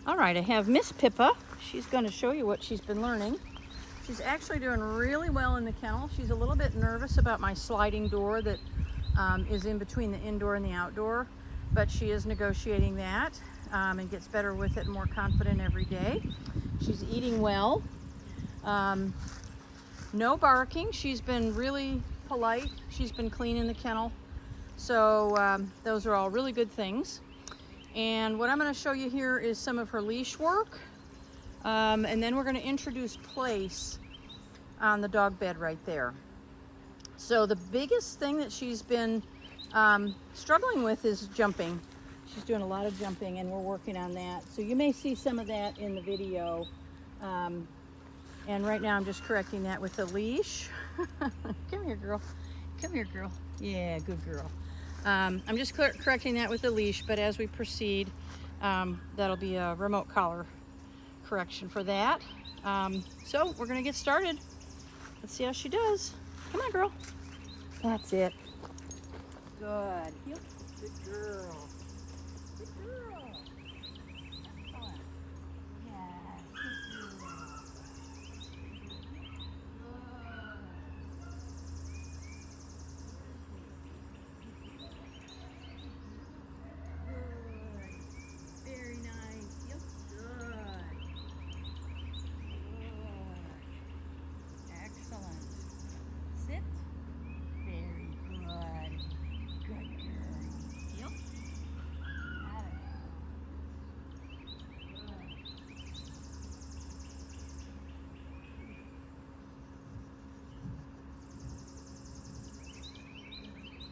All right, I have Miss Pippa. She's going to show you what she's been learning. She's actually doing really well in the kennel. She's a little bit nervous about my sliding door that is in between the indoor and the outdoor, but she is negotiating that and gets better with it and more confident every day. She's eating well. No barking. She's been really polite. She's been clean in the kennel. So those are all really good things. And what I'm going to show you here is some of her leash work. And then we're going to introduce place on the dog bed right there. So the biggest thing that she's been struggling with is jumping. She's doing a lot of jumping and we're working on that. So you may see some of that in the video. And right now I'm just correcting that with the leash. Come here, girl. Come here, girl. Yeah, good girl. I'm just correcting that with the leash, but as we proceed, that'll be a remote collar correction for that. So we're gonna get started. Let's see how she does. Come on, girl. That's it. Good. Yep. Good girl. Good girl. Excellent. Yeah. Good girl. Very nice. Yep. Good. Good. Excellent. Sit. Very good. Good girl. Yep. Got it.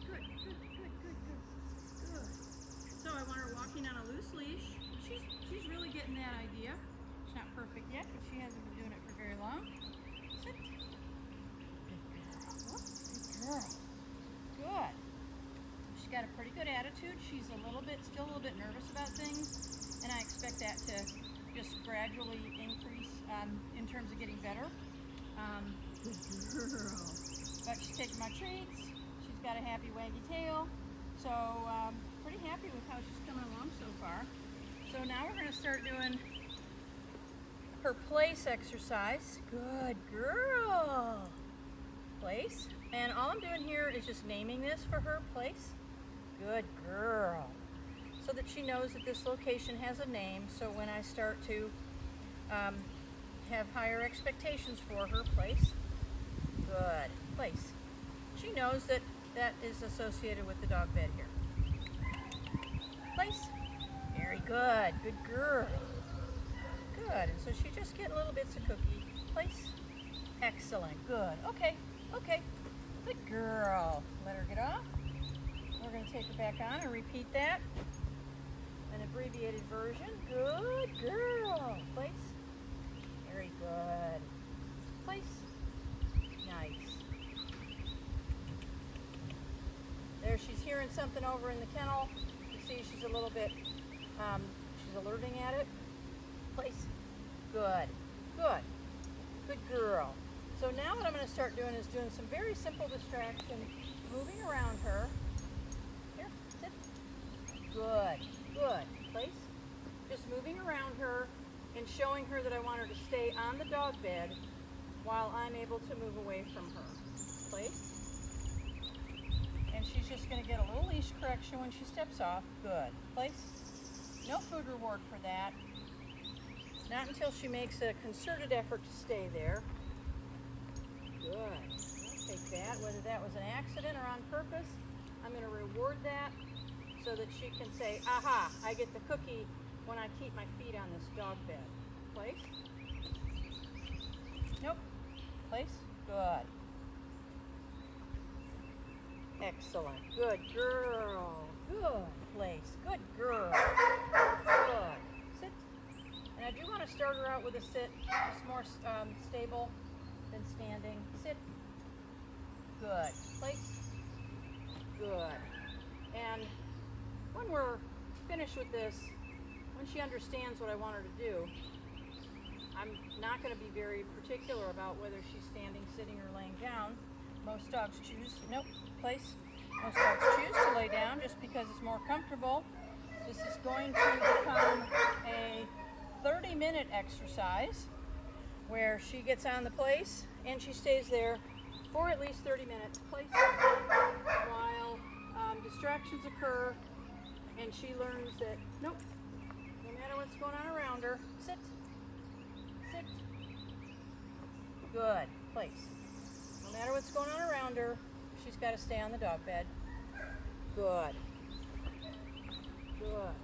Good. Good. Good. So I want her walking on a loose leash. She's really getting that idea. She's not perfect yet, but she hasn't been doing it for very long. Sit. Good girl. Good girl. Good. She's got a pretty good attitude. She's still a little bit nervous about things, and I expect that to just gradually increase in terms of getting better. Good girl. But she's taking my treats. She's got a happy waggy tail. So pretty happy with how she's coming along so far. So now we're going to start doing her place exercise. Good girl. Place. And all I'm doing here is just naming this for her, place. Good girl. So that she knows that this location has a name. So when I start to have higher expectations for her, place. Good. Place. She knows that that is associated with the dog bed here. Place. Very good. Good girl. Good. And so she's just getting little bits of cookie. Place. Excellent. Good. Okay. Okay. Good girl. Let her get off. We're going to take her back on and repeat that. An abbreviated version. Good girl. Place. Very good. Place. Nice. There, she's hearing something over in the kennel. You see she's a little bit, she's alerting at it. Place. Good. Good. Good girl. So now what I'm going to start doing is doing some very simple distraction, moving around her. Here, sit. Good. Good. Place. Just moving around her and showing her that I want her to stay on the dog bed while I'm able to move away from her. Place. And she's just going to get a little leash correction when she steps off. Good. Place. No food reward for that. Not until she makes a concerted effort to stay there. Good. I'll take that. Whether that was an accident or on purpose, I'm going to reward that so that she can say, aha, I get the cookie when I keep my feet on this dog bed. Place. Nope. Place. Good. Excellent. Good girl. Good. Place. Good girl. Good. Sit. And I do want to start her out with a sit. It's more stable than standing. Sit. Good. Place. Good. And when we're finished with this, when she understands what I want her to do, I'm not going to be very particular about whether she's standing, sitting, or laying down. Most dogs choose, nope, place. Most dogs choose to lay down just because it's more comfortable. This is going to become a 30-minute exercise where she gets on the place and she stays there for at least 30 minutes, place while distractions occur, and she learns that, nope, no matter what's going on around her, sit, sit, good, place. No matter what's going on around her, she's got to stay on the dog bed. Good. Good.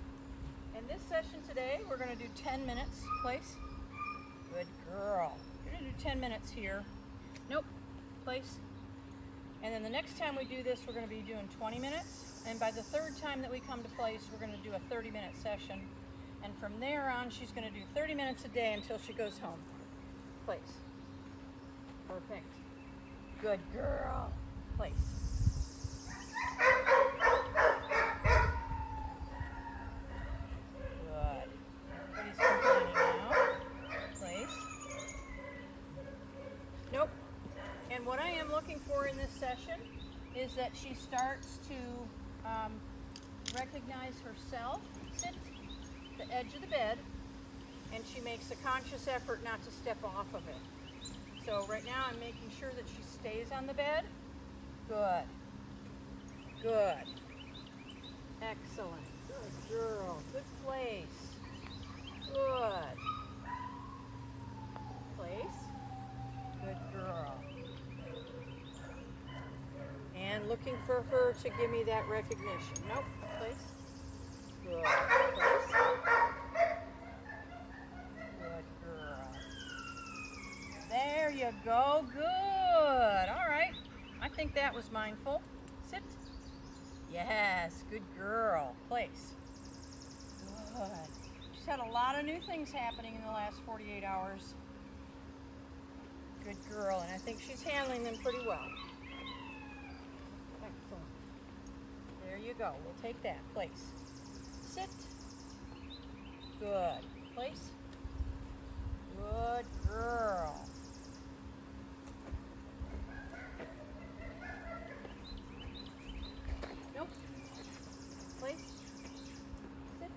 In this session today, we're going to do 10 minutes, place. Good girl. You're going to do 10 minutes here. Nope, place. And then the next time we do this, we're going to be doing 20 minutes. And by the third time that we come to place, we're going to do a 30-minute session. And from there on, she's going to do 30 minutes a day until she goes home. Place. Perfect. Good girl. Place. Good. Everybody's complaining now. Place. Nope. And what I am looking for in this session is that she starts to recognize herself, sit the edge of the bed, and she makes a conscious effort not to step off of it. So right now I'm making sure that she stays on the bed. Good. Good. Excellent. Good girl. Good place. Good. Place. Good girl. And looking for her to give me that recognition. Nope. Place. Good. Place. Good girl. There you go. Good. All right. I think that was mindful. Sit. Yes. Good girl. Place. Good. She's had a lot of new things happening in the last 48 hours. Good girl. And I think she's handling them pretty well. Excellent. There you go. We'll take that. Place. Sit. Good. Place. Good girl. Nope. Place. Sit.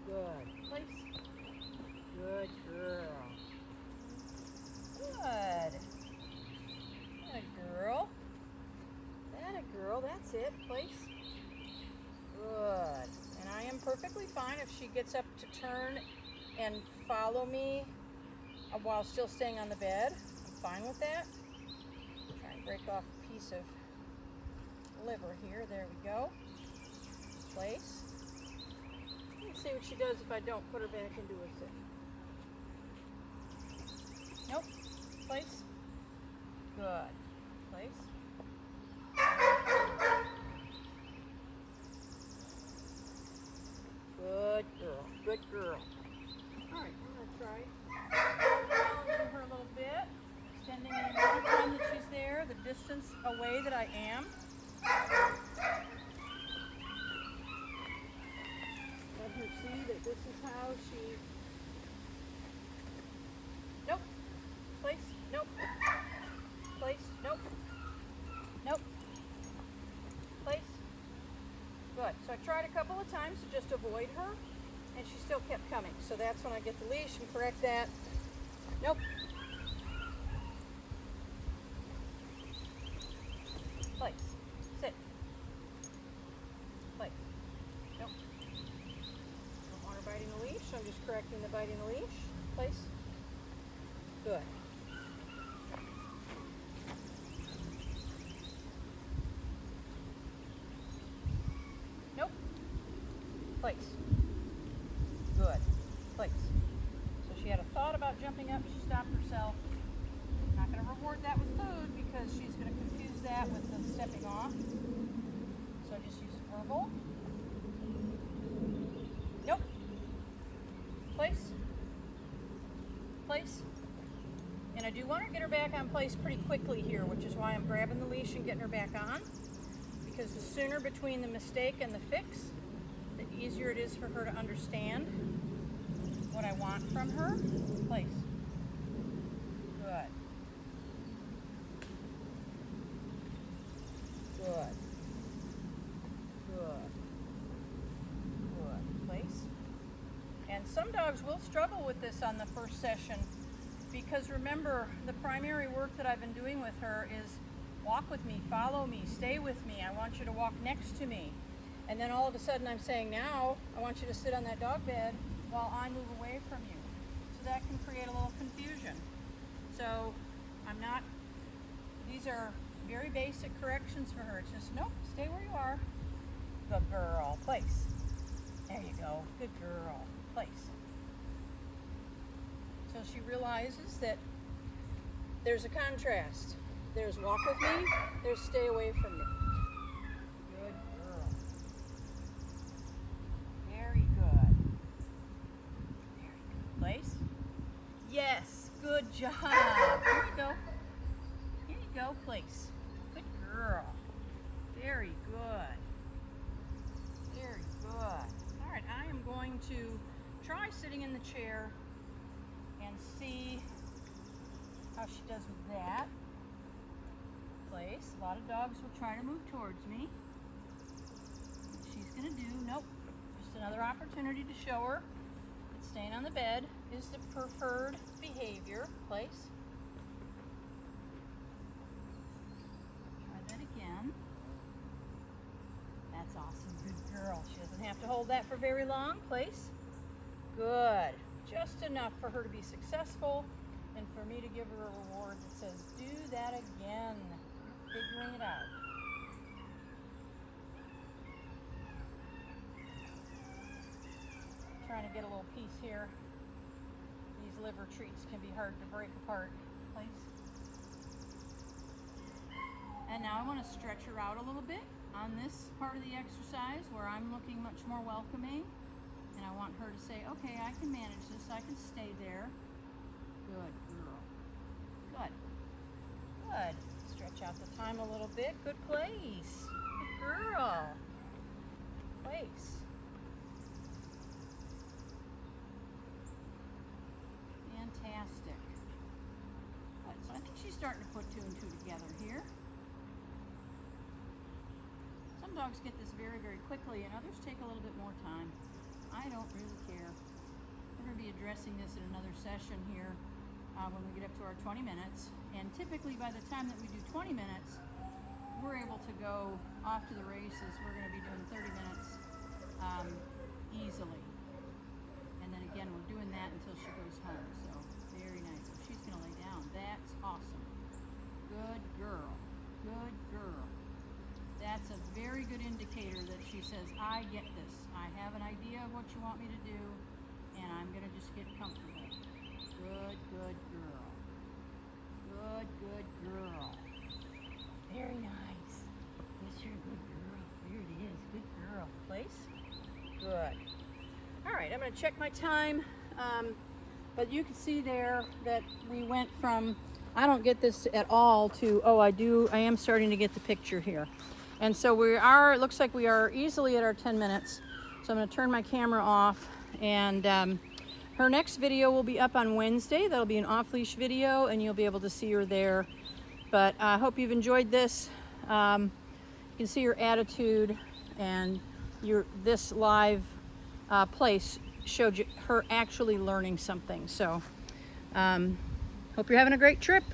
Good. Place. Good girl. Good. That a girl. That a girl. That's it. Place. Good. And I am perfectly fine if she gets up to turn and follow me while still staying on the bed. I'm fine with that. Try and break off a piece of liver here. There we go. Place. Let's see what she does if I don't put her back into a sit. Nope. Place. Good. Place. Good girl. Good girl. All right, I'm going to try challenging her a little bit, extending the amount of time that she's there, the distance away that I am. Let her see that this is how she... Nope. Place. Nope. Place. Nope. Nope. Place. Good. So I tried a couple of times to just avoid her, and she still kept coming. So that's when I get the leash and correct that. Nope. Place. Sit. Place. Nope. Don't want her biting the leash. I'm just correcting the biting the leash. Place. Good. Nope. Place. Good. Place. So she had a thought about jumping up. She stopped herself. I'm not going to reward that with food because she's going to confuse that with the stepping off. So I just use verbal. Nope. Place. Place. And I do want to get her back on place pretty quickly here, which is why I'm grabbing the leash and getting her back on. Because the sooner between the mistake and the fix, the easier it is for her to understand what I want from her. Place. Good. Good. Good. Good. Place. And some dogs will struggle with this on the first session, because remember, the primary work that I've been doing with her is walk with me, follow me, stay with me. I want you to walk next to me. And then all of a sudden I'm saying, now I want you to sit on that dog bed while I move away from you. So that can create a little confusion. So these are very basic corrections for her. It's just, nope, stay where you are. Good girl, place. There you go, good girl, place. So she realizes that there's a contrast. There's walk with me, there's stay away from me. Good girl. Very good. Very good. Place. Yes, good job. Here you go. Here you go, place. Good girl. Very good. Very good. All right, I am going to try sitting in the chair and see how she does with that. Place. A lot of dogs will try to move towards me. What she's going to do, nope, just another opportunity to show her that staying on the bed is the preferred behavior. Place. Try that again. That's awesome. Good girl. She doesn't have to hold that for very long. Place. Good. Just enough for her to be successful and for me to give her a reward that says, do that again. You're figuring it out. Trying to get a little piece here. These liver treats can be hard to break apart. Place. And now I want to stretch her out a little bit on this part of the exercise where I'm looking much more welcoming. And I want her to say, okay, I can manage this. I can stay there. Good girl. Good. Good. Stretch out the time a little bit. Good place. Good girl. Place. Fantastic. Good. So I think she's starting to put two and two together here. Some dogs get this very, very quickly, and others take a little bit more time. I don't really care. We're going to be addressing this in another session here when we get up to our 20 minutes. And typically by the time that we do 20 minutes, we're able to go off to the races. We're going to be doing 30 minutes easily. And then again, we're doing that until she goes home. So very nice. So she's going to lay down. That's awesome. Good girl. Good girl. That's a very good indicator that she says, I get this. I have an idea of what you want me to do, and I'm going to just get comfortable. Good, good girl. Good, good girl. Very nice. Yes, you're a good girl. There it is. Good girl. Place. Good. All right, I'm going to check my time, but you can see there that we went from, I don't get this at all, to, oh, I am starting to get the picture here. And so it looks like we are easily at our 10 minutes. So I'm going to turn my camera off, and her next video will be up on Wednesday. That'll be an off-leash video, and you'll be able to see her there. But I hope you've enjoyed this. You can see her attitude, and this live place showed her actually learning something. So hope you're having a great trip.